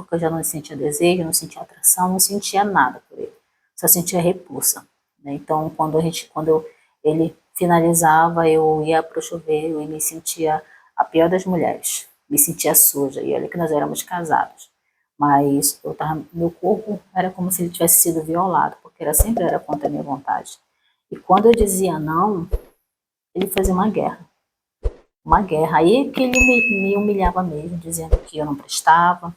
porque eu já não sentia desejo, não sentia atração, não sentia nada por ele. Só sentia repulsa, né? Então, ele finalizava, eu ia pro chuveiro e me sentia a pior das mulheres. Me sentia suja, e olha que nós éramos casados. Mas meu corpo era como se ele tivesse sido violado, porque sempre era contra a minha vontade. E quando eu dizia não, ele fazia uma guerra. Uma guerra. Aí que ele me humilhava mesmo, dizendo que eu não prestava,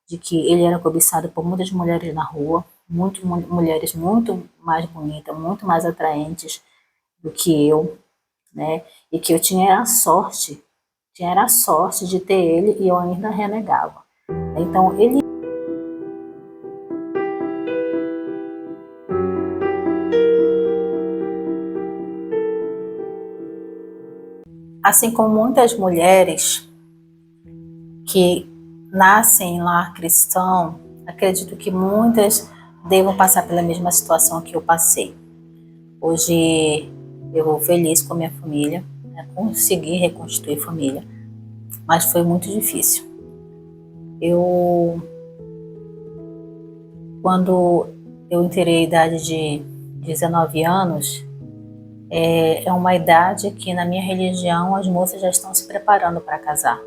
de que ele era cobiçado por muitas mulheres na rua, mulheres muito mais bonitas, muito mais atraentes do que eu, né? E que eu tinha a sorte de ter ele e eu ainda renegava. Então ele, assim como muitas mulheres que nascem em lar cristão, acredito que muitas devam passar pela mesma situação que eu passei. Hoje eu vou feliz com a minha família, né? Consegui reconstruir família, mas foi muito difícil. Quando eu entrei a idade de 19 anos, é uma idade que na minha religião as moças já estão se preparando para casar,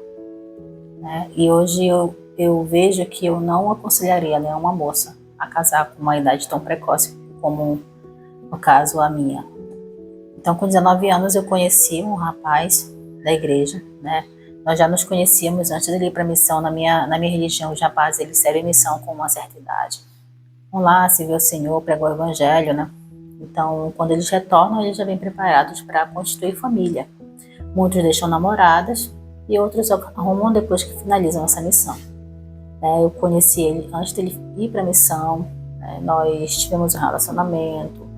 né? E hoje eu vejo que eu não aconselharia nenhuma moça a casar com uma idade tão precoce como no caso a minha. Então, com 19 anos eu conheci um rapaz da igreja, né? Nós já nos conhecíamos antes dele ir para a missão. Na minha religião, os rapazes eles servem missão com uma certa idade. Vão lá, servir o Senhor, pregou o evangelho, né? Então, quando eles retornam, eles já vêm preparados para constituir família. Muitos deixam namoradas e outros arrumam depois que finalizam essa missão. Eu conheci ele antes dele ir para a missão, né? Nós tivemos um relacionamento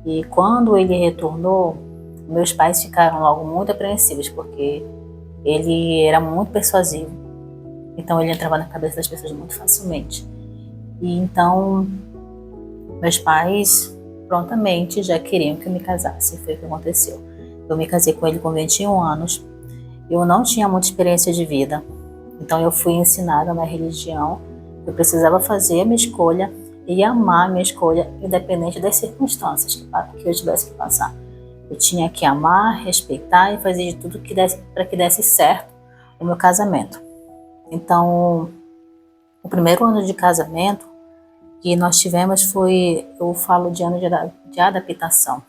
e quando ele retornou, meus pais ficaram logo muito apreensivos porque ele era muito persuasivo. Então ele entrava na cabeça das pessoas muito facilmente. E então meus pais prontamente já queriam que eu me casasse. Foi o que aconteceu. Eu me casei com ele com 21 anos. Eu não tinha muita experiência de vida. Então eu fui ensinada na religião que eu precisava fazer a minha escolha e amar a minha escolha, independente das circunstâncias que eu tivesse que passar. Eu tinha que amar, respeitar e fazer de tudo para que desse certo o meu casamento. Então, o primeiro ano de casamento que nós tivemos foi, eu falo de ano de adaptação.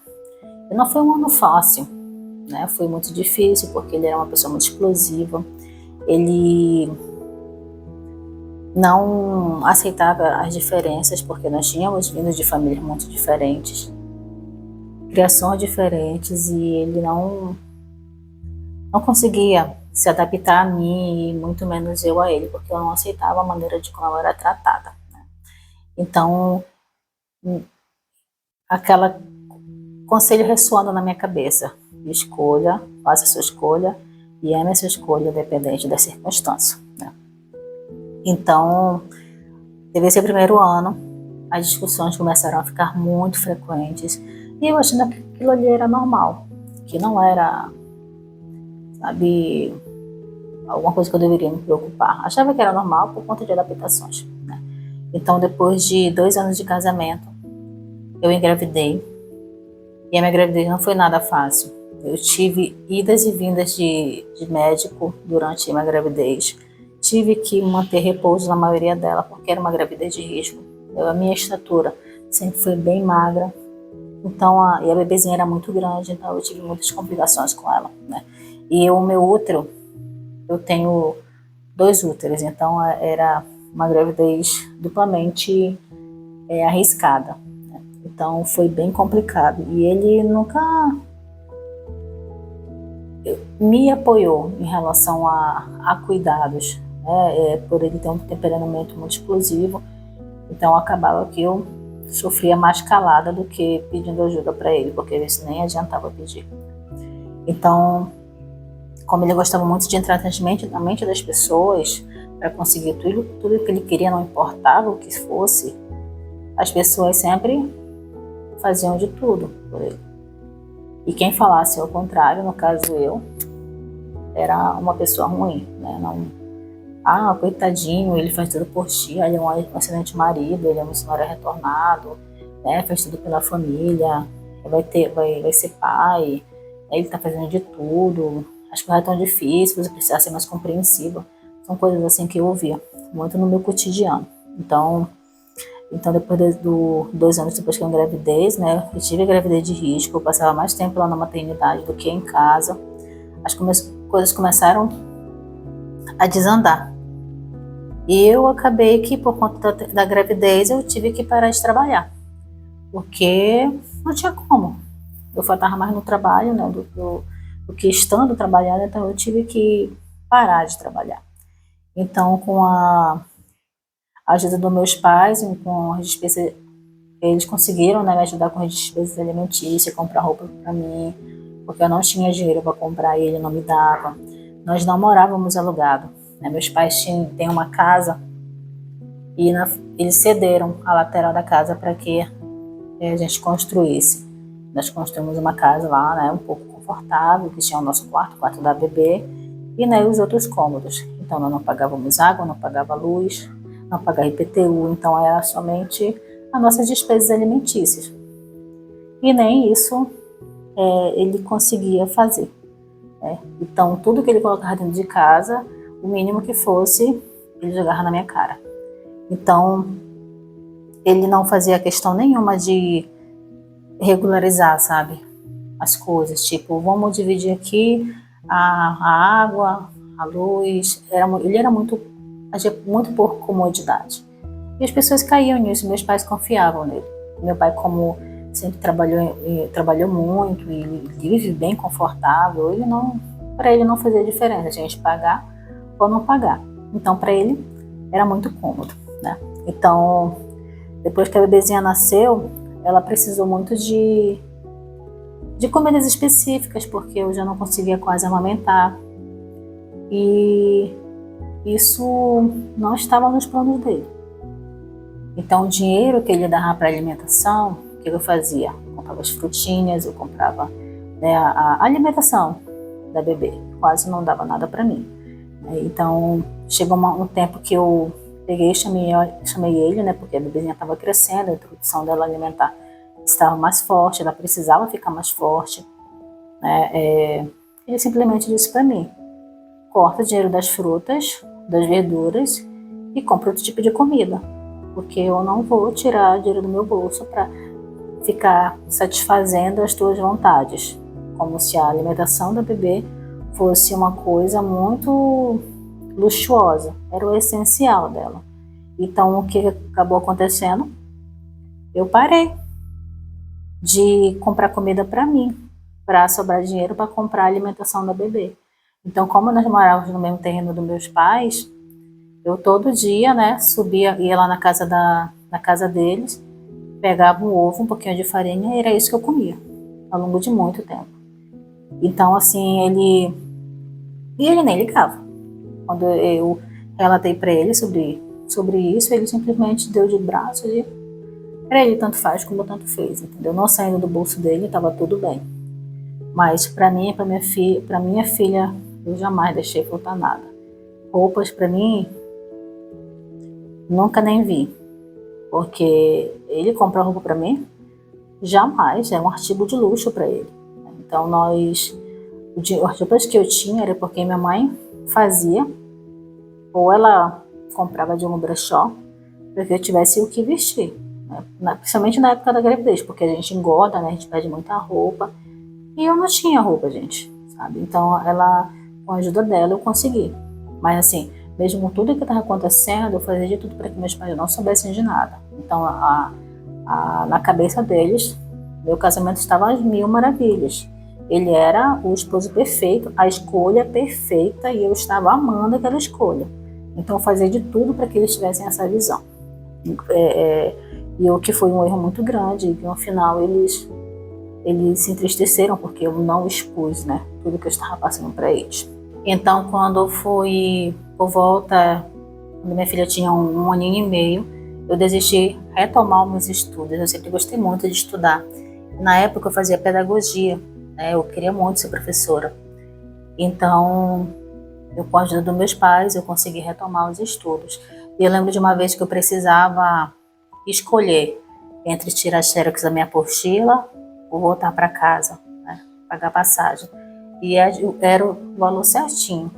E não foi um ano fácil, né? Foi muito difícil porque ele era uma pessoa muito explosiva. Ele não aceitava as diferenças porque nós tínhamos vindo de famílias muito diferentes, criações diferentes, e ele não conseguia se adaptar a mim e muito menos eu a ele, porque eu não aceitava a maneira de como eu era tratada, né? Então, aquele conselho ressoando na minha cabeça: escolha, faça a sua escolha e ame a sua escolha, independente das circunstâncias, né? Então, teve esse primeiro ano, as discussões começaram a ficar muito frequentes e eu achando que aquilo ali era normal, que não era, sabe, alguma coisa que eu deveria me preocupar. Achava que era normal por conta de adaptações, né? Então, depois de 2 anos de casamento, eu engravidei e a minha gravidez não foi nada fácil. Eu tive idas e vindas de médico durante a minha gravidez. Tive que manter repouso na maioria dela, porque era uma gravidez de risco. A minha estatura sempre foi bem magra, então e a bebezinha era muito grande, então eu tive muitas complicações com ela, né? E o meu útero, eu tenho 2 úteros, então era uma gravidez duplamente arriscada, né? Então foi bem complicado. E ele nunca me apoiou em relação a cuidados, né? Por ele ter um temperamento muito explosivo, então acabava que eu sofria mais calada do que pedindo ajuda para ele, porque isso nem adiantava pedir. Então, como ele gostava muito de entrar na mente das pessoas para conseguir tudo que ele queria, não importava o que fosse, as pessoas sempre faziam de tudo por ele. E quem falasse ao contrário, no caso eu, era uma pessoa ruim, né? Ah, coitadinho, ele faz tudo por ti, ele é um excelente marido, ele é um missionário retornado, né? Faz tudo pela família, vai ser pai, né? Ele tá fazendo de tudo, as coisas estão difíceis, você precisa ser mais compreensiva. São coisas assim que eu ouvia muito no meu cotidiano. Então depois 2 anos depois que eu engravidei, né? Eu tive gravidez de risco, eu passava mais tempo lá na maternidade do que em casa. Coisas começaram a desandar. E eu acabei que, por conta da gravidez, eu tive que parar de trabalhar, porque não tinha como. Eu estava mais no trabalho, né, do que estando trabalhando, então eu tive que parar de trabalhar. Então, com a ajuda dos meus pais, com as despesas, eles conseguiram, né, me ajudar com as despesas alimentícias, comprar roupa para mim, porque eu não tinha dinheiro para comprar e ele não me dava. Nós não morávamos alugado, né? Meus pais têm uma casa e eles cederam a lateral da casa para que a gente construísse. Nós construímos uma casa lá, né, um pouco confortável, que tinha o nosso quarto, o quarto da bebê, e né, os outros cômodos. Então nós não pagávamos água, não pagava luz, não pagava IPTU, então era somente as nossas despesas alimentícias. E nem isso ele conseguia fazer. Né? Então tudo que ele colocava dentro de casa, o mínimo que fosse, ele jogava na minha cara. Então ele não fazia questão nenhuma de regularizar, sabe, as coisas, tipo, vamos dividir aqui a água, a luz. Ele era agia muito por comodidade. E as pessoas caíam nisso, meus pais confiavam nele. Meu pai, como sempre trabalhou muito e vive bem confortável, para ele não fazia diferença a gente pagar ou não pagar. Então, para ele, era muito cômodo, né? Então, depois que a bebezinha nasceu, ela precisou muito de comidas específicas, porque eu já não conseguia quase amamentar. E isso não estava nos planos dele. Então, o dinheiro que ele dava para alimentação, o que eu fazia? Eu comprava as frutinhas, eu comprava, né, a alimentação da bebê. Quase não dava nada para mim. Então, chegou um tempo que eu peguei e chamei ele, né, porque a bebezinha estava crescendo, a introdução dela alimentar estava mais forte, ela precisava ficar mais forte. Né? Ele simplesmente disse para mim: corta o dinheiro das frutas, das verduras e compra outro tipo de comida, porque eu não vou tirar dinheiro do meu bolso para ficar satisfazendo as tuas vontades, como se a alimentação da bebê fosse uma coisa muito luxuosa, era o essencial dela. Então, o que acabou acontecendo? Eu parei de comprar comida para mim, para sobrar dinheiro para comprar a alimentação da bebê. Então, como nós morávamos no mesmo terreno dos meus pais, eu todo dia, né, ia lá na casa deles, pegava um ovo, um pouquinho de farinha, e era isso que eu comia, ao longo de muito tempo. Então, assim, ele nem ligava. Quando eu relatei para ele sobre isso, ele simplesmente deu de braço e para ele tanto faz como tanto fez, entendeu? Não saindo do bolso dele, estava tudo bem. Mas para mim, para minha filha, eu jamais deixei faltar nada. Roupas para mim, nunca nem vi, porque ele compra roupa para mim, jamais, é um artigo de luxo para ele. Então as roupas que eu tinha era porque minha mãe fazia, ou ela comprava de um brechó, para que eu tivesse o que vestir, né? Principalmente na época da gravidez, porque a gente engorda, né? A gente perde muita roupa, e eu não tinha roupa, gente, sabe? Então ela, com a ajuda dela, eu consegui. Mas assim, mesmo com tudo que estava acontecendo, eu fazia de tudo para que meus pais não soubessem de nada. Então na cabeça deles, meu casamento estava às mil maravilhas. Ele era o esposo perfeito, a escolha perfeita, e eu estava amando aquela escolha. Então eu fazia de tudo para que eles tivessem essa visão. E o que foi um erro muito grande, e no final eles se entristeceram porque eu não expus, né, tudo que eu estava passando para eles. Então, quando eu fui por volta, quando minha filha tinha um aninho e meio, eu decidi retomar os meus estudos. Eu sempre gostei muito de estudar. Na época eu fazia pedagogia, né, eu queria muito ser professora. Então com a ajuda dos meus pais, eu consegui retomar os estudos. E eu lembro de uma vez que eu precisava escolher entre tirar xerox da minha apostila ou voltar para casa, né, pagar passagem. E era o valor certinho.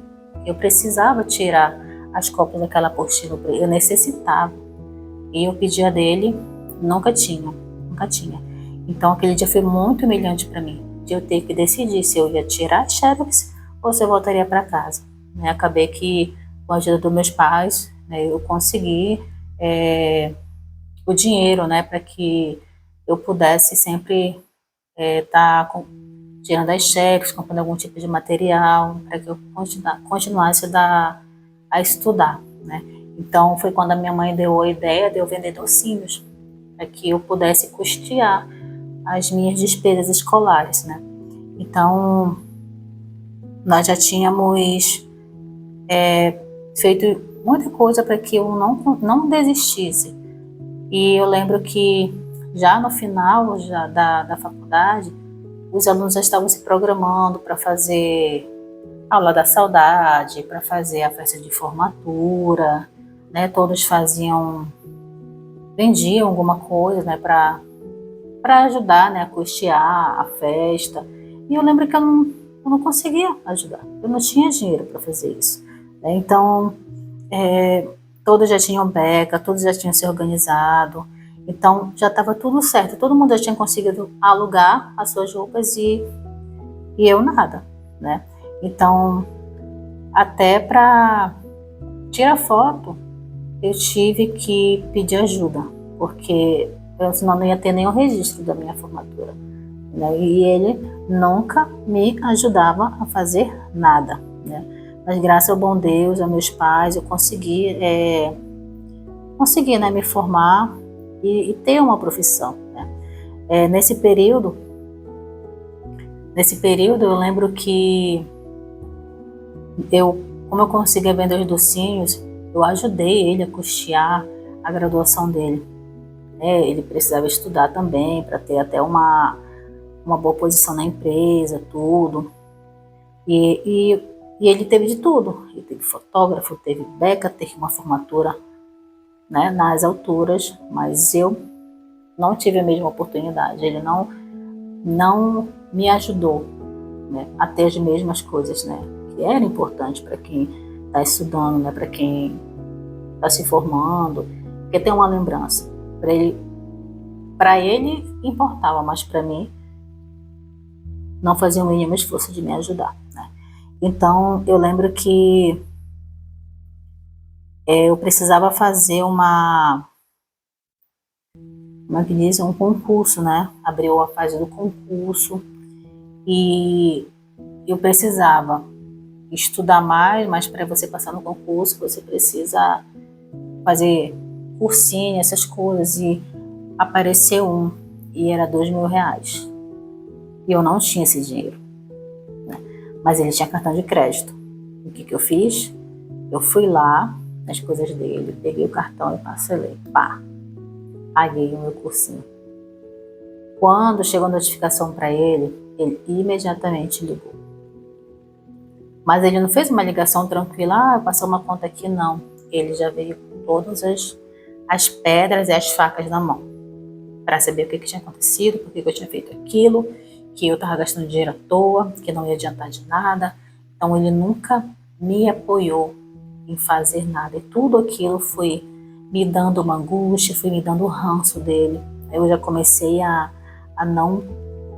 Eu precisava tirar as cópias daquela apostila, eu necessitava. E eu pedia dele, nunca tinha. Então aquele dia foi muito humilhante para mim, de eu ter que decidir se eu ia tirar as xerox ou se eu voltaria para casa. Né? Acabei que, com a ajuda dos meus pais, né, eu consegui o dinheiro, né, para que eu pudesse sempre estar tirando as xerox, comprando algum tipo de material, para que eu continuasse a estudar. Né? Então foi quando a minha mãe deu a ideia de eu vender docinhos, para que eu pudesse custear as minhas despesas escolares, né? Então, nós já tínhamos feito muita coisa para que eu não desistisse. E eu lembro que já no final da faculdade, os alunos já estavam se programando para fazer aula da saudade, para fazer a festa de formatura, né? Todos vendiam alguma coisa, né, para ajudar, né, a custear a festa. E eu lembro que eu não conseguia ajudar, eu não tinha dinheiro para fazer isso. Né? Então, todos já tinham beca, todos já tinham se organizado, então já estava tudo certo, todo mundo já tinha conseguido alugar as suas roupas e eu nada, né? Então, até para tirar foto, eu tive que pedir ajuda, porque senão não ia ter nenhum registro da minha formatura. Né? E ele nunca me ajudava a fazer nada. Né? Mas graças ao bom Deus, a meus pais, eu consegui, né, me formar e ter uma profissão. Né? Nesse período eu lembro que como eu conseguia vender os docinhos, eu ajudei ele a custear a graduação dele. Ele precisava estudar também para ter até uma boa posição na empresa, tudo. E ele teve de tudo. Ele teve fotógrafo, teve beca, teve uma formatura, né, nas alturas, mas eu não tive a mesma oportunidade. Ele não me ajudou, né, a ter as mesmas coisas, né, que era importante para quem está estudando, né, para quem está se formando, porque tem uma lembrança. Para ele importava, mas para mim não fazia o mínimo esforço de me ajudar. Né? Então eu lembro que eu precisava fazer um concurso, né? Abriu a fase do concurso e eu precisava estudar mais, mas para você passar no concurso você precisa fazer cursinho, essas coisas, e apareceu e era R$2.000 e eu não tinha esse dinheiro, né? Mas ele tinha cartão de crédito. O que eu fiz? Eu fui lá nas coisas dele, peguei o cartão e parcelei, paguei o meu cursinho. Quando chegou a notificação para ele imediatamente ligou. Mas ele não fez uma ligação tranquila, passou uma conta aqui, não. Ele já veio com todas as pedras e as facas na mão, para saber o que tinha acontecido, por que eu tinha feito aquilo, que eu estava gastando dinheiro à toa, que não ia adiantar de nada. Então ele nunca me apoiou em fazer nada. E tudo aquilo foi me dando uma angústia, foi me dando o ranço dele. Eu já comecei a não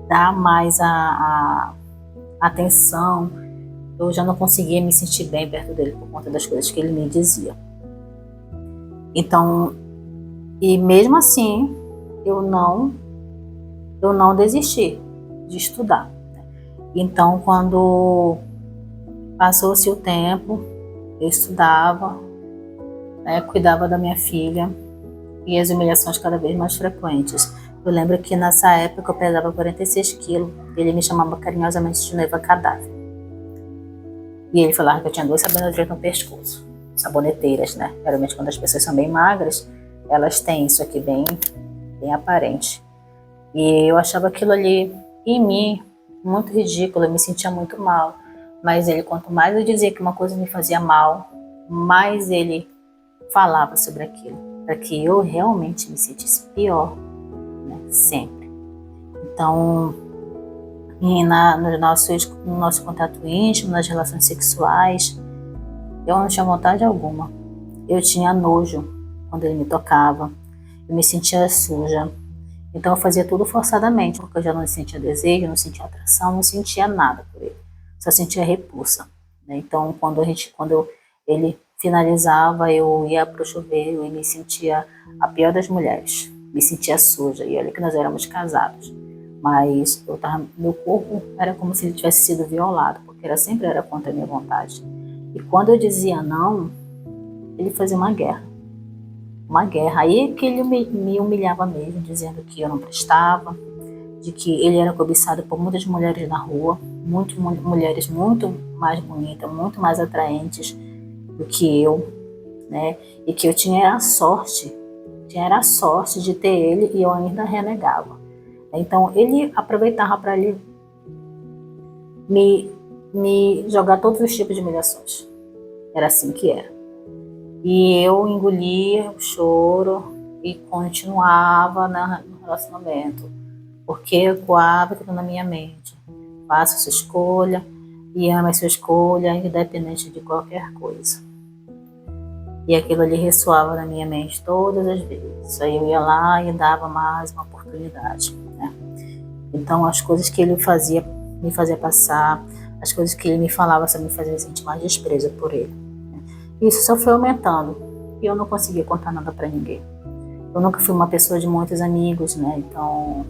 dar mais a atenção. Eu já não conseguia me sentir bem perto dele por conta das coisas que ele me dizia. Então, e mesmo assim, eu não desisti de estudar. Então, quando passou-se o tempo, eu estudava, né, cuidava da minha filha e as humilhações cada vez mais frequentes. Eu lembro que nessa época eu pesava 46 quilos, ele me chamava carinhosamente de noiva cadáver. E ele falava que eu tinha 2 saboneteiras no pescoço, saboneteiras, né? Geralmente quando as pessoas são bem magras, elas têm isso aqui bem aparente. E eu achava aquilo ali em mim muito ridículo, eu me sentia muito mal, Mas ele, quanto mais eu dizia que uma coisa me fazia mal, mais ele falava sobre aquilo, para que eu realmente me sentisse pior, né? Sempre. Então, no nosso contato íntimo, nas relações sexuais, eu não tinha vontade alguma. Eu tinha nojo quando ele me tocava, eu me sentia suja. Então eu fazia tudo forçadamente, porque eu já não sentia desejo, não sentia atração, não sentia nada por ele. Só sentia repulsa, né? Então ele finalizava, eu ia pro chuveiro e me sentia a pior das mulheres. Me sentia suja, e olha que nós éramos casados. Mas meu corpo era como se ele tivesse sido violado, porque sempre era contra a minha vontade. E quando eu dizia não, ele fazia uma guerra. Uma guerra. Aí que ele me humilhava mesmo, dizendo que eu não prestava, de que ele era cobiçado por muitas mulheres na rua, mulheres muito mais bonitas, muito mais atraentes do que eu, né? E que eu tinha a sorte de ter ele, e eu ainda renegava. Então ele aproveitava para ele me jogar todos os tipos de humilhações. Era assim que era. E eu engolia o choro e continuava no relacionamento, porque ecoava aquilo na minha mente. Faça sua escolha e ame a sua escolha, independente de qualquer coisa. E aquilo ali ressoava na minha mente todas as vezes. Aí eu ia lá e dava mais uma oportunidade, né? Então as coisas que ele fazia, me fazia passar, as coisas que ele me falava só me fazia sentir mais desprezo por ele. Isso só foi aumentando e eu não conseguia contar nada para ninguém. Eu nunca fui uma pessoa de muitos amigos, né? Então,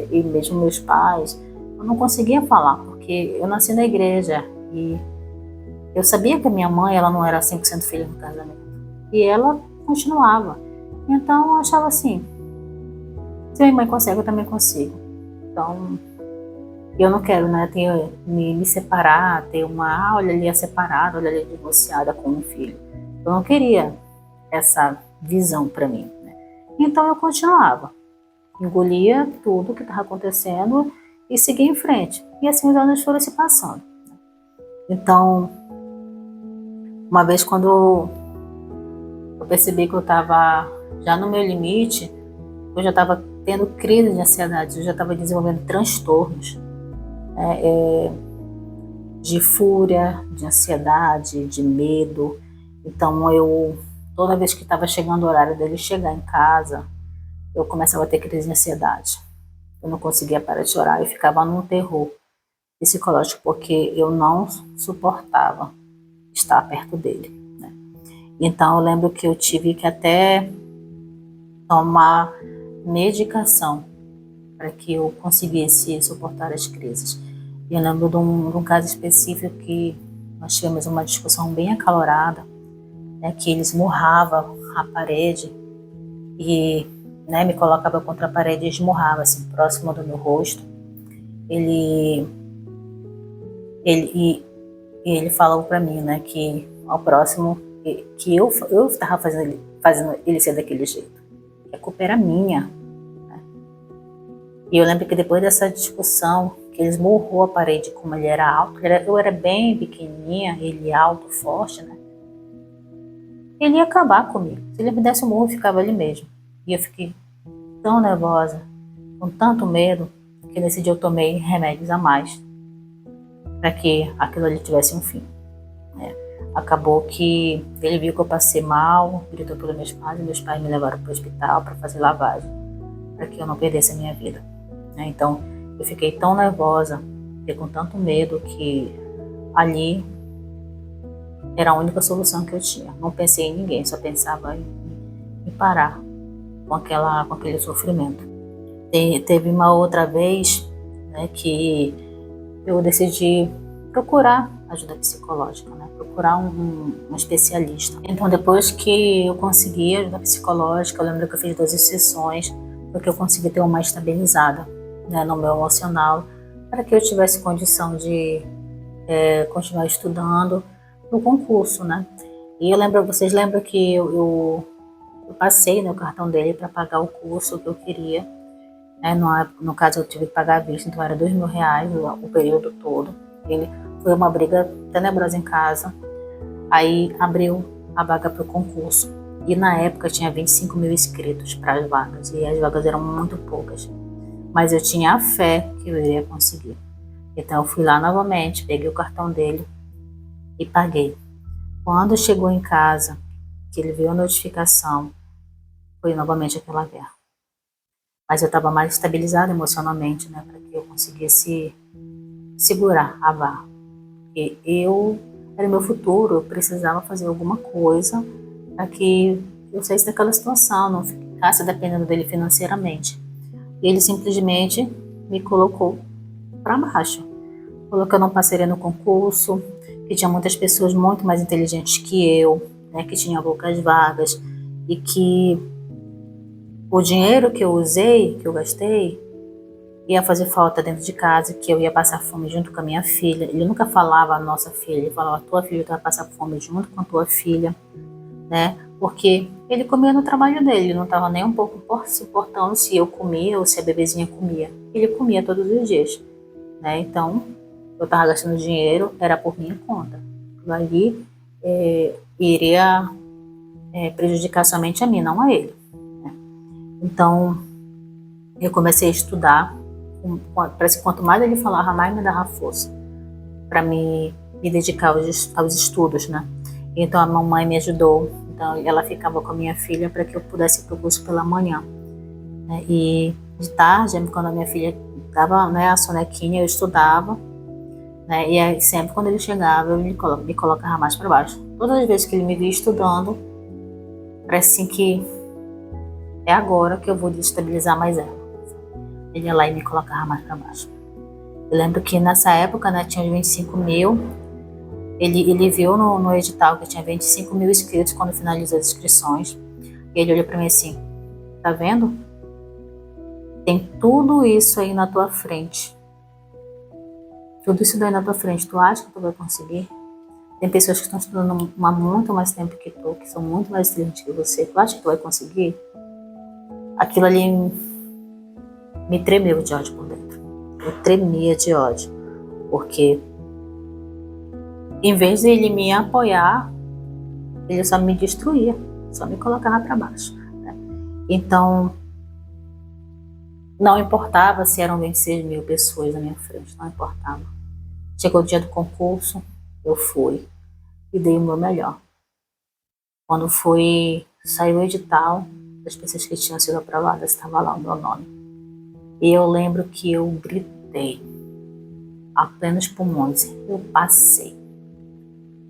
e mesmo meus pais, eu não conseguia falar, porque eu nasci na igreja e eu sabia que a minha mãe, ela não era 100% feliz no casamento. E ela continuava. Então, eu achava assim, se minha mãe consegue, eu também consigo. Então, eu não quero, né, me separar, ter olha ali a separada, olha ali a divorciada com um filho. Eu não queria essa visão para mim, né? Então eu continuava, engolia tudo que estava acontecendo e seguia em frente. E assim os anos foram se passando. Então, uma vez quando eu percebi que eu estava já no meu limite, eu já estava tendo crise de ansiedade, eu já estava desenvolvendo transtornos. De fúria, de ansiedade, de medo. Então toda vez que estava chegando o horário dele chegar em casa, eu começava a ter crise de ansiedade. Eu não conseguia parar de chorar, eu ficava num terror psicológico, porque eu não suportava estar perto dele, né? Então eu lembro que eu tive que até tomar medicação para que eu conseguisse suportar as crises. E eu lembro de um caso específico que nós tivemos uma discussão bem acalorada, né, que ele esmurrava a parede e, né, me colocava contra a parede e esmurrava assim, próximo do meu rosto. Ele falou para mim, né, que ao próximo, que eu estava fazendo ele ser daquele jeito, que a culpa era minha. E eu lembro que depois dessa discussão, que ele esmurrou a parede, como ele era alto, eu era bem pequenininha, ele alto, forte, né? Ele ia acabar comigo. Se ele me desse um murro, eu ficava ali mesmo. E eu fiquei tão nervosa, com tanto medo, que nesse dia eu tomei remédios a mais, para que aquilo ali tivesse um fim, né? Acabou que ele viu que eu passei mal, gritou pelos meus pais me levaram para o hospital para fazer lavagem, para que eu não perdesse a minha vida. Então, eu fiquei tão nervosa, fiquei com tanto medo, que ali era a única solução que eu tinha. Não pensei em ninguém, só pensava em parar com aquele sofrimento. Teve uma outra vez, né, que eu decidi procurar ajuda psicológica, né, procurar um especialista. Então, depois que eu consegui ajuda psicológica, eu lembro que eu fiz 12 sessões, porque eu consegui ter uma estabilizada, né, no meu emocional, para que eu tivesse condição de continuar estudando no concurso, né? E vocês lembram que eu passei, né, o cartão dele para pagar o curso que eu queria, né? No caso eu tive que pagar à vista, então era R$2.000 o período todo. Ele Foi uma briga tenebrosa em casa. Aí abriu a vaga para o concurso. E na época tinha 25 mil inscritos para as vagas. E as vagas eram muito poucas. Mas eu tinha a fé que eu iria conseguir. Então eu fui lá novamente, peguei o cartão dele e paguei. Quando chegou em casa, que ele viu a notificação, foi novamente aquela guerra. Mas eu estava mais estabilizada emocionalmente, né, para que eu conseguisse segurar a barra. Porque era o meu futuro, eu precisava fazer alguma coisa para que eu saísse daquela situação, não ficasse dependendo dele financeiramente. E ele simplesmente me colocou para baixo, colocando um parceria no concurso, que tinha muitas pessoas muito mais inteligentes que eu, né, que tinham poucas vagas, e que o dinheiro que eu usei, que eu gastei, ia fazer falta dentro de casa, que eu ia passar fome junto com a minha filha. Ele nunca falava a nossa filha, ele falava a tua filha vai passar fome junto com a tua filha, né? Porque ele comia no trabalho dele, ele não estava nem um pouco se importando se eu comia ou se a bebezinha comia. Ele comia todos os dias, né? Então, eu estava gastando dinheiro, era por minha conta. Aquilo ali iria prejudicar somente a mim, não a ele, né? Então, eu comecei a estudar. Parece que quanto mais ele falava, mais me dava força para me dedicar aos estudos, né? Então a mamãe me ajudou. Então ela ficava com a minha filha para que eu pudesse ir para o curso pela manhã, né? E de tarde, quando a minha filha dava, né, a sonequinha, eu estudava, né? E aí, sempre quando ele chegava, eu me colocava mais para baixo. Todas as vezes que ele me via estudando, parece assim que é agora que eu vou desestabilizar mais ela. Ele ia lá e me colocava mais para baixo. Eu lembro que nessa época, né, tinha 25 mil. Ele viu no edital que tinha 25 mil inscritos quando finalizou as inscrições. E ele olhou para mim assim: tá vendo? Tem tudo isso aí na tua frente. Tudo isso daí na tua frente. Tu acha que tu vai conseguir? Tem pessoas que estão estudando há muito mais tempo que tu, que são muito mais inteligentes que você. Tu acha que tu vai conseguir? Aquilo ali me tremeu de ódio por dentro. Eu tremia de ódio. Porque em vez de ele me apoiar, ele só me destruía, só me colocava para baixo, né? Então, não importava se eram 26 mil pessoas na minha frente, não importava. Chegou o dia do concurso, eu fui e dei o meu melhor. Quando saiu o edital, as pessoas que tinham sido aprovadas, estava lá o meu nome. E eu lembro que eu gritei a plenos pulmões: eu passei.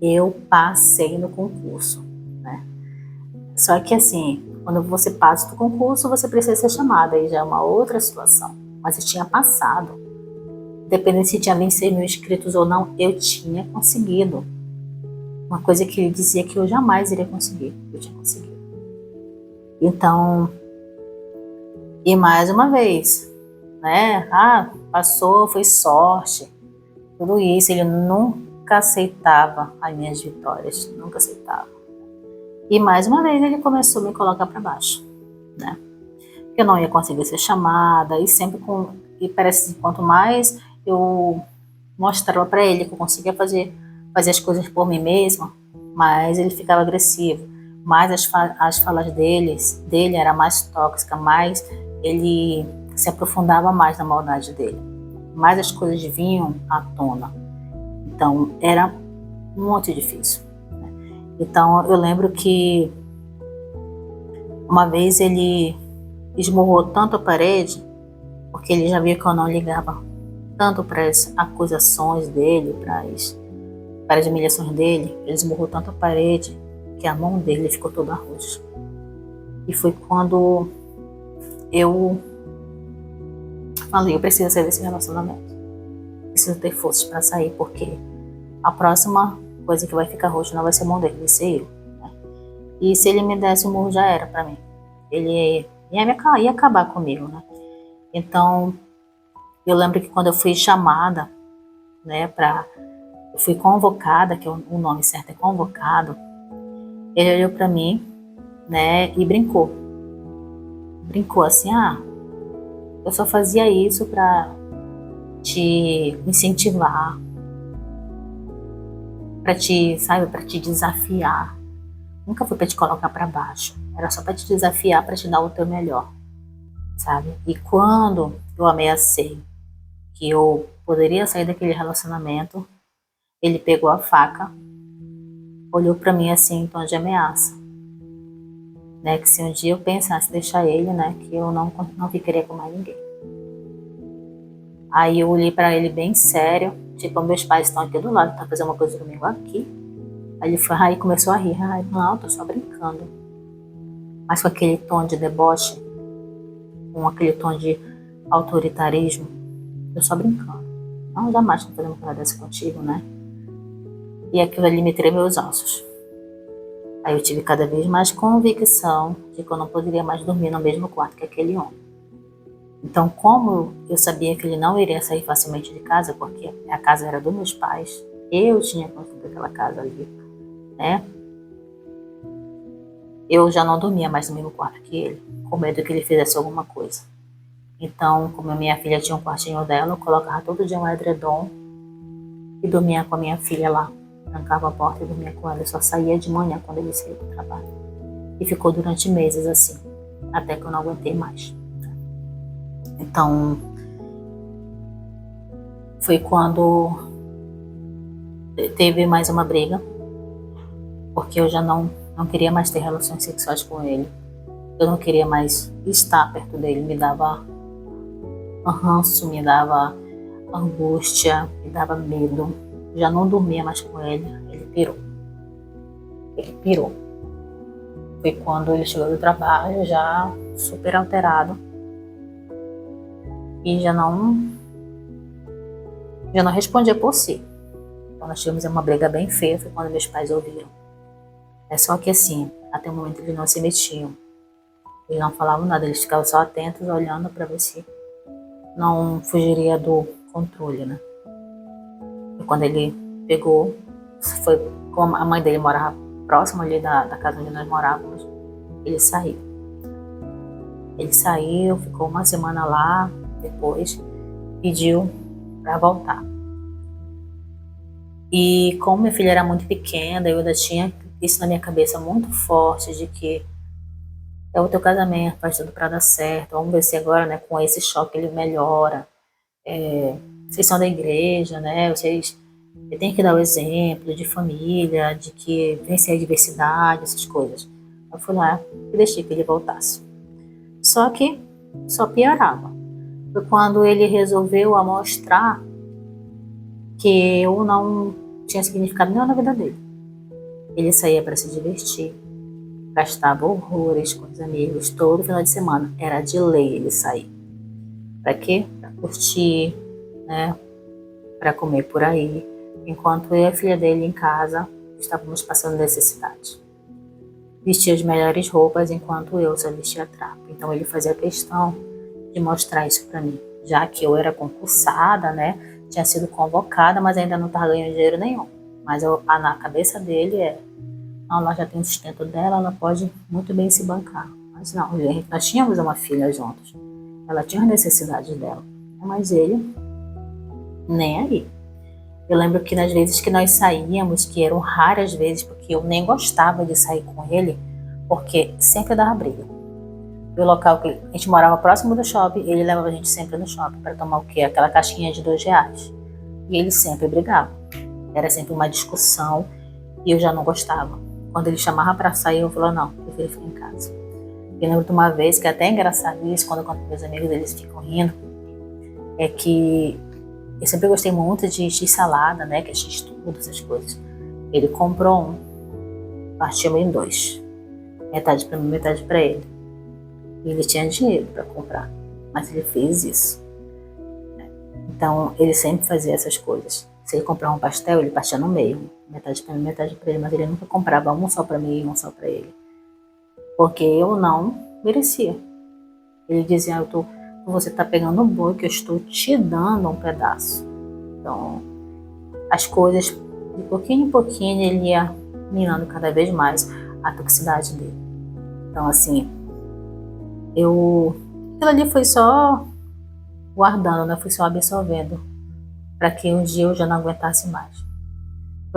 Eu passei no concurso, né? Só que assim, quando você passa do concurso, você precisa ser chamada, aí já é uma outra situação. Mas eu tinha passado. Dependendo se tinha 26 mil inscritos ou não, eu tinha conseguido. Uma coisa que ele dizia que eu jamais iria conseguir, eu tinha conseguido. Então, e mais uma vez, né? Passou, foi sorte. Tudo isso, ele nunca aceitava as minhas vitórias, nunca aceitava. E mais uma vez ele começou a me colocar para baixo, né? Eu não ia conseguir ser chamada, e parece que quanto mais eu mostrava para ele que eu conseguia fazer as coisas por mim mesma, mais ele ficava agressivo, mais as falas dele era mais tóxica, mais ele se aprofundava mais na maldade dele, mais as coisas vinham à tona. Então era muito difícil, né? Então eu lembro que uma vez ele esmurrou tanto a parede, porque ele já viu que eu não ligava tanto para as acusações dele, para as humilhações dele. Ele esmurrou tanto a parede que a mão dele ficou toda roxa. E foi quando eu falei: eu preciso sair desse relacionamento. Preciso ter forças para sair, porque a próxima coisa que vai ficar roxa não vai ser a mão dele, vai ser eu, né? E se ele me desse o murro, já era para mim. Ele ia acabar comigo, né? Então, eu lembro que quando eu fui chamada, né, eu fui convocada, que o nome certo é convocado, ele olhou para mim, né, e brincou assim: eu só fazia isso para te incentivar, para te, sabe, para te desafiar. Nunca foi para te colocar para baixo. Era só para te desafiar, para te dar o teu melhor, sabe? E quando eu ameacei que eu poderia sair daquele relacionamento, ele pegou a faca, olhou para mim assim em tom de ameaça, né? Que se um dia eu pensasse em deixar ele, né? Que eu não ficaria com mais ninguém. Aí eu olhei para ele bem sério, tipo, meus pais estão aqui do lado, tá fazendo uma coisa comigo aqui. Aí ele foi, aí começou a rir, ai, não, tô só brincando. Mas com aquele tom de deboche, com aquele tom de autoritarismo, tô só brincando. Não, jamais tô fazendo uma coisa dessa contigo, né? E aquilo ali me tremeu os ossos. Aí eu tive cada vez mais convicção de que eu não poderia mais dormir no mesmo quarto que aquele homem. Então, como eu sabia que ele não iria sair facilmente de casa, porque a casa era dos meus pais, eu tinha construído aquela casa ali, né? Eu já não dormia mais no mesmo quarto que ele, com medo que ele fizesse alguma coisa. Então, como a minha filha tinha um quartinho dela, eu colocava todo dia um edredom e dormia com a minha filha lá. Trancava a porta e dormia com ela. Eu só saía de manhã quando ele saía do trabalho. E ficou durante meses assim, até que eu não aguentei mais. Então, foi quando teve mais uma briga, porque eu já não queria mais ter relações sexuais com ele. Eu não queria mais estar perto dele. Me dava ranço, me dava angústia, me dava medo. Já não dormia mais com ele. Ele pirou. Ele pirou. Foi quando ele chegou do trabalho já super alterado e já não respondia por si. Então nós tivemos uma briga bem feia, foi quando meus pais ouviram. É só que assim, até o momento eles não se metiam. Eles não falavam nada, eles ficavam só atentos, olhando para ver se não fugiria do controle, né? E quando ele pegou, foi como a mãe dele morava próximo ali da casa onde nós morávamos, ele saiu. Ele saiu, ficou uma semana lá, depois pediu para voltar. E como minha filha era muito pequena, eu ainda tinha isso na minha cabeça muito forte, de que é o teu casamento, faz tudo para dar certo, vamos ver se agora, né, com esse choque ele melhora. Vocês são da igreja, né, vocês têm que dar o exemplo de família, de que vencer a diversidade, essas coisas. Eu fui lá e deixei que ele voltasse. Só que só piorava. Foi quando ele resolveu mostrar que eu não tinha significado nenhum na vida dele. Ele saía para se divertir, gastava horrores com os amigos, todo final de semana. Era de lei ele sair. Para quê? Para curtir, né? Para comer por aí. Enquanto eu e a filha dele em casa estávamos passando necessidade. Vestia as melhores roupas enquanto eu só vestia trapo. Então ele fazia questão de mostrar isso para mim, já que eu era concursada, né? Tinha sido convocada, mas ainda não estava ganhando dinheiro nenhum. Mas na cabeça dele não, ela já tem o sustento dela, ela pode muito bem se bancar. Mas não, nós tínhamos uma filha juntos. Ela tinha as necessidades dela. Mas ele, nem aí. Eu lembro que nas vezes que nós saíamos, que eram raras vezes, porque eu nem gostava de sair com ele, porque sempre dava briga. O local que a gente morava próximo do shopping, ele levava a gente sempre no shopping para tomar o quê? Aquela caixinha de R$2. E ele sempre brigava. Era sempre uma discussão e eu já não gostava. Quando ele chamava para sair, eu falava, não, eu prefiro ficar em casa. Eu lembro de uma vez, que é até engraçado isso, quando eu conto com meus amigos, eles ficam rindo, é que eu sempre gostei muito de x-salada, né, que é x-tudo, essas coisas. Ele comprou partiu em 2. Metade para mim, metade para ele. E ele tinha dinheiro para comprar, mas ele fez isso. Então, ele sempre fazia essas coisas. Se ele comprava um pastel, ele partia no meio. Metade para mim, metade para ele. Mas ele nunca comprava um só para mim e um só para ele. Porque eu não merecia. Ele dizia, você está pegando um boi que eu estou te dando um pedaço. Então, as coisas, de pouquinho em pouquinho, ele ia minando cada vez mais a toxicidade dele. Então, assim, aquilo ali foi só guardando, né? Fui só absorvendo para que um dia eu já não aguentasse mais.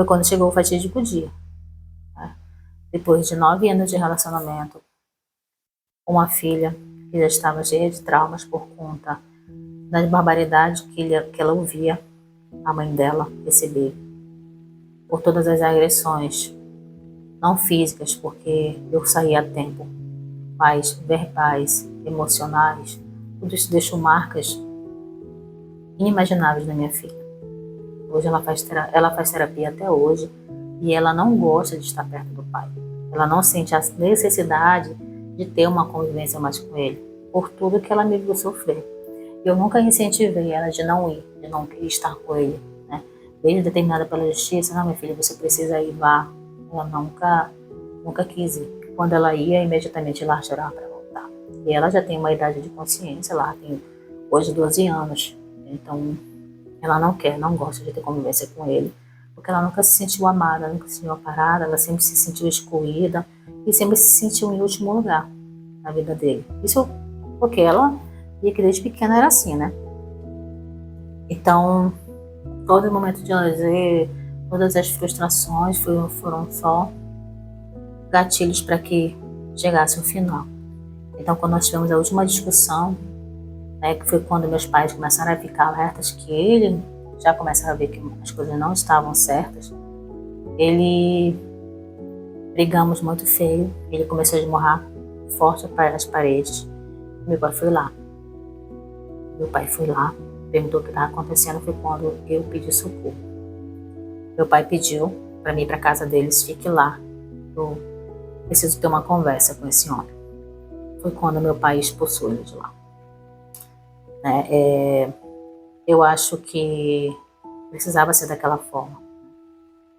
Foi quando chegou o fatídico dia, né? Depois de 9 anos de relacionamento, uma filha que já estava cheia de traumas por conta das barbaridades que ela ouvia a mãe dela receber, por todas as agressões, não físicas, porque eu saí a tempo, mas verbais, emocionais, tudo isso deixou marcas inimagináveis na minha filha. Hoje ela faz terapia até hoje e ela não gosta de estar perto do pai. Ela não sente a necessidade de ter uma convivência mais com ele, por tudo que ela me viu sofrer. Eu nunca incentivei ela de não ir, de não querer estar com ele, né? Desde determinada pela justiça, não, minha filha, você precisa ir, vá. Ela nunca quis ir. Quando ela ia, imediatamente ela chorava para voltar. E ela já tem uma idade de consciência, ela tem hoje 12 anos. Então, ela não gosta de ter convivência com ele, porque ela nunca se sentiu amada, nunca se sentiu parada, ela sempre se sentiu excluída e sempre se sentiu em último lugar na vida dele. Isso porque ela via que desde pequena era assim, né? Então, todo momento de lazer, todas as frustrações foram só gatilhos para que chegasse o final. Então, quando nós tivemos a última discussão, né, que foi quando meus pais começaram a ficar alertas que ele já começava a ver que as coisas não estavam certas, brigamos muito feio, ele começou a esmurrar forte as paredes. Meu pai foi lá, perguntou o que estava acontecendo, foi quando eu pedi socorro. Meu pai pediu para mim ir para casa deles, fique lá, eu preciso ter uma conversa com esse homem. Foi quando meu pai expulsou ele de lá. Eu acho que precisava ser daquela forma.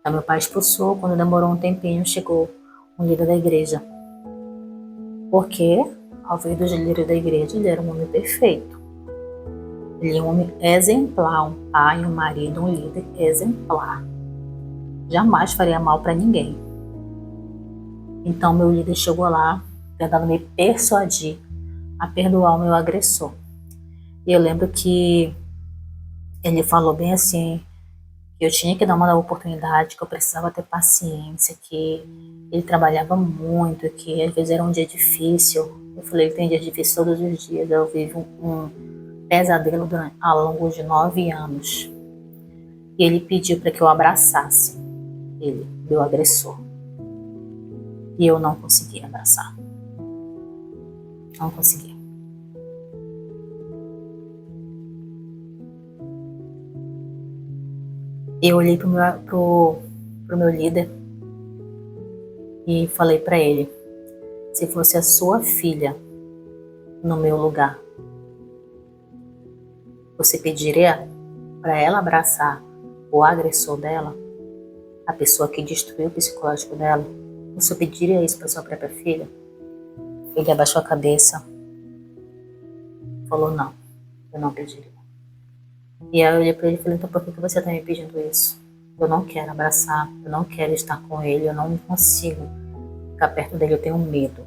Então, meu pai expulsou, quando demorou um tempinho, chegou um líder da igreja. Porque, ao ver dos líderes da igreja, ele era um homem perfeito. Ele é um homem exemplar, um pai, um marido, um líder exemplar. Jamais faria mal para ninguém. Então, meu líder chegou lá, tentando me persuadir a perdoar o meu agressor. E eu lembro que ele falou bem assim, que eu tinha que dar uma oportunidade, que eu precisava ter paciência, que ele trabalhava muito, que às vezes era um dia difícil. Eu falei, ele tem dias difíceis todos os dias. Eu vivo um pesadelo ao longo de 9 anos. E ele pediu para que eu abraçasse ele, meu agressor. E eu não consegui abraçar. Não consegui. Eu olhei pro meu líder e falei para ele, se fosse a sua filha no meu lugar, você pediria para ela abraçar o agressor dela, a pessoa que destruiu o psicológico dela? Você pediria isso para sua própria filha? Ele abaixou a cabeça, falou, não, eu não pediria. E aí eu olhei para ele e falei, então por que você está me pedindo isso? Eu não quero abraçar, eu não quero estar com ele, eu não consigo ficar perto dele, eu tenho medo.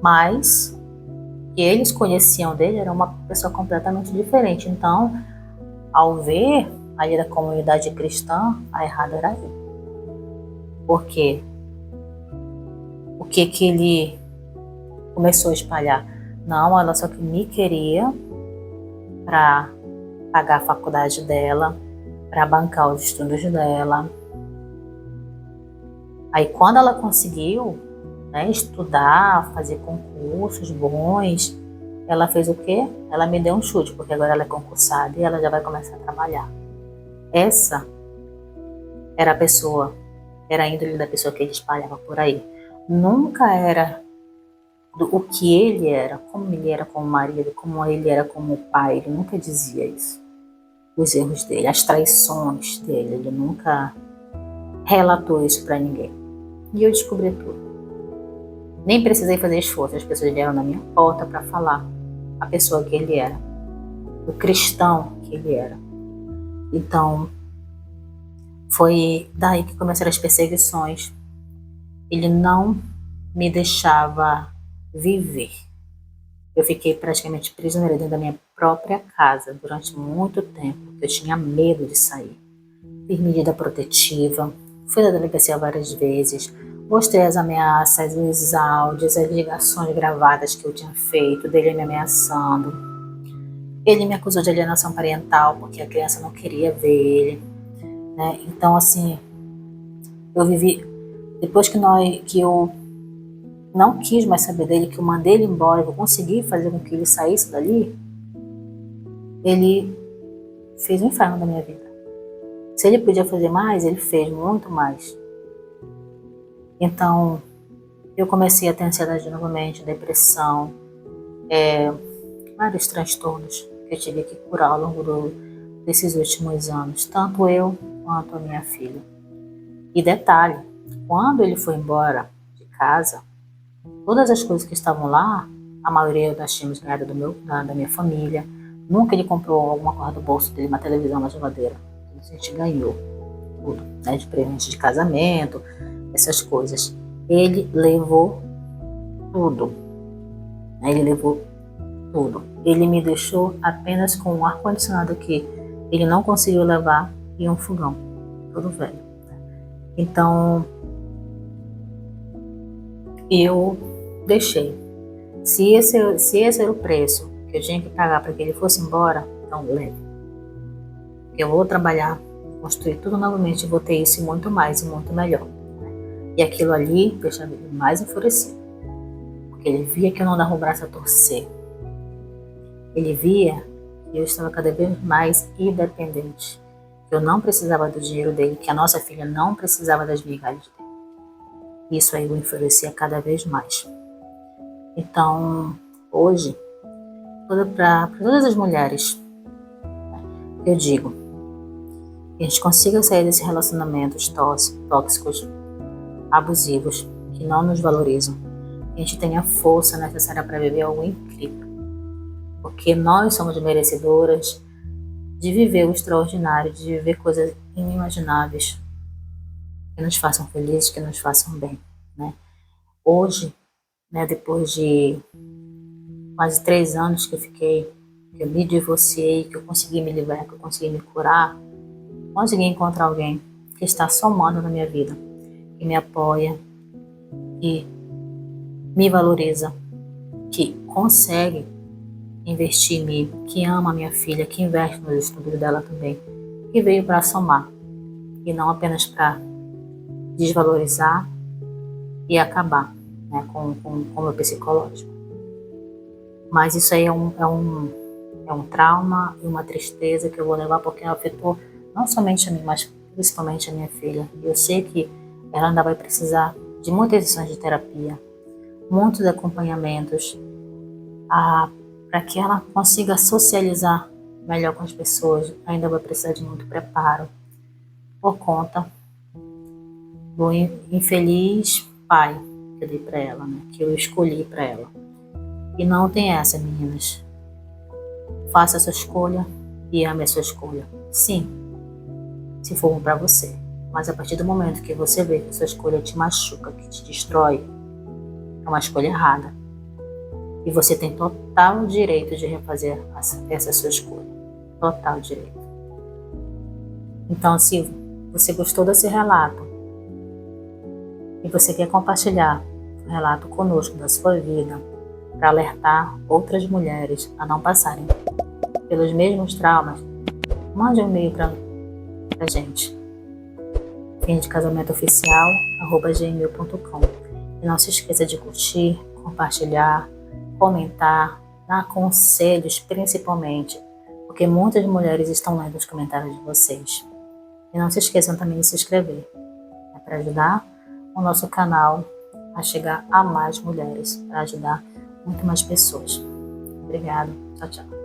Mas que eles conheciam dele era uma pessoa completamente diferente. Então, ao ver ali da comunidade cristã, a errada era ele. Porque o que ele começou a espalhar? Não, ela só que me queria para pagar a faculdade dela, para bancar os estudos dela. Aí quando ela conseguiu, né, estudar, fazer concursos bons, ela fez o quê? Ela me deu um chute, porque agora ela é concursada e ela já vai começar a trabalhar. Essa era a índole da pessoa que ele espalhava por aí. Nunca era o que ele era, como ele era como marido, como ele era como pai. Ele nunca dizia isso. Os erros dele, as traições dele, ele nunca relatou isso para ninguém. E eu descobri tudo. Nem precisei fazer esforço, as pessoas vieram na minha porta para falar a pessoa que ele era, o cristão que ele era. Então, foi daí que começaram as perseguições. Ele não me deixava viver. Eu fiquei praticamente prisioneira dentro da minha própria casa durante muito tempo. Eu tinha medo de sair. Fiz medida protetiva, fui na delegacia várias vezes, mostrei as ameaças, os áudios, as ligações gravadas que eu tinha feito, dele me ameaçando. Ele me acusou de alienação parental, porque a criança não queria ver ele, né? Então, assim, eu vivi... Depois que eu não quis mais saber dele, que eu mandei ele embora, eu consegui fazer com que ele saísse dali, ele fez um inferno da minha vida. Se ele podia fazer mais, ele fez muito mais. Então, eu comecei a ter ansiedade novamente, depressão, vários transtornos que eu tive que curar ao longo desses últimos anos, tanto eu quanto a minha filha. E detalhe, quando ele foi embora de casa, todas as coisas que estavam lá, a maioria nós tínhamos ganhado da minha família. Nunca ele comprou alguma coisa do bolso dele, uma televisão, uma geladeira. A gente ganhou tudo, né, de presente de casamento, essas coisas. Ele levou tudo. Ele levou tudo. Ele me deixou apenas com um ar-condicionado que ele não conseguiu levar e um fogão, todo velho. Então, eu deixei. Se esse era o preço que eu tinha que pagar para que ele fosse embora, então leve. Eu vou trabalhar, construir tudo novamente e vou ter isso e muito mais e muito melhor. E aquilo ali deixava ele mais enfurecido, porque ele via que eu não dava o braço a torcer. Ele via que eu estava cada vez mais independente, que eu não precisava do dinheiro dele, que a nossa filha não precisava das migalhas dele. Isso aí o enfurecia cada vez mais. Então, hoje, para todas as mulheres, eu digo que a gente consiga sair desses relacionamentos tóxicos, abusivos, que não nos valorizam. Que a gente tenha a força necessária para viver algo incrível. Porque nós somos merecedoras de viver o extraordinário, de viver coisas inimagináveis, que nos façam felizes, que nos façam bem, né? Hoje, né, depois de quase 3 anos que eu me divorciei, que eu consegui me livrar, que eu consegui me curar, consegui encontrar alguém que está somando na minha vida, que me apoia, que me valoriza, que consegue investir em mim, que ama a minha filha, que investe nos estudos dela também, que veio para somar e não apenas para desvalorizar e acabar, né, com o meu psicológico. Mas isso aí é um trauma e uma tristeza que eu vou levar, porque afetou não somente a mim, mas principalmente a minha filha. E eu sei que ela ainda vai precisar de muitas sessões de terapia, muitos acompanhamentos, para que ela consiga socializar melhor com as pessoas. Ainda vai precisar de muito preparo por conta do infeliz pai que eu dei para ela, né? Que eu escolhi para ela. E não tem essa, meninas. Faça a sua escolha e ame a sua escolha. Sim, se for bom para você. Mas a partir do momento que você vê que a sua escolha te machuca, que te destrói, é uma escolha errada. E você tem total direito de refazer essa sua escolha. Total direito. Então, se você gostou desse relato e você quer compartilhar o relato conosco da sua vida, para alertar outras mulheres a não passarem pelos mesmos traumas, mande um e-mail para a gente. fimdecasamentoOficial@gmail.com. E não se esqueça de curtir, compartilhar, comentar, dar conselhos principalmente, porque muitas mulheres estão lendo os comentários de vocês. E não se esqueçam também de se inscrever, para ajudar o nosso canal a chegar a mais mulheres, para ajudar muito mais pessoas. Obrigada. Tchau, tchau.